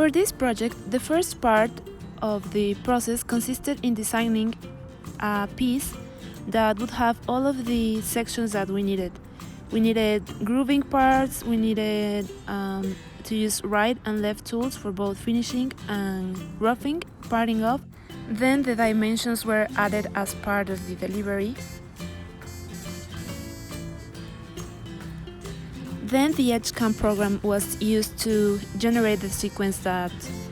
For this project, the first part of the process consisted in designing a piece that would have all of the sections that we needed. We needed grooving parts, we needed to use right and left tools for both finishing and roughing, parting off. Then the dimensions were added as part of the delivery. Then the EdgeCam program was used to generate the sequence that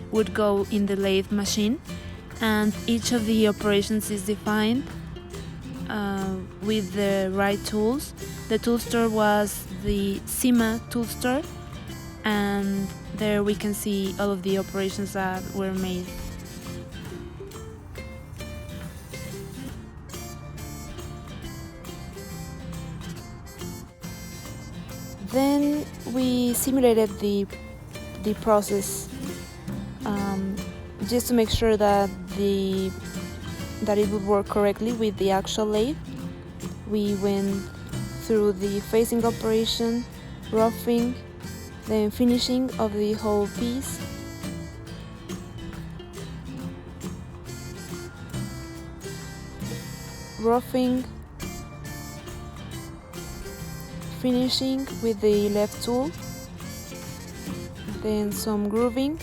would go in the lathe machine, and each of the operations is defined with the right tools. The tool store was the CIMA tool store, and there we can see all of the operations that were made. Then we simulated the process just to make sure that it would work correctly with the actual lathe. We went through the facing operation, roughing, then finishing of the whole piece. Roughing, finishing with the left tool, then some grooving,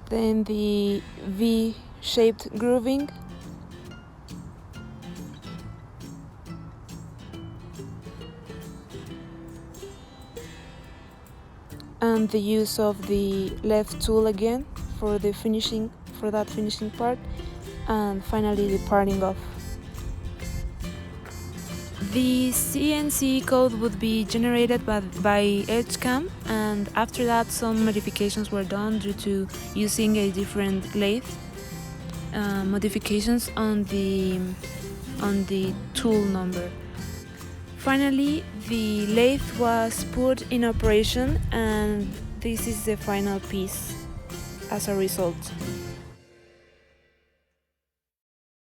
then the V-shaped grooving, and the use of the left tool again for the finishing, for that finishing part, and finally the parting off. The CNC code would be generated by EdgeCam, and after that some modifications were done due to using a different lathe, modifications on the tool number. Finally, the lathe was put in operation, and this is the final piece as a result.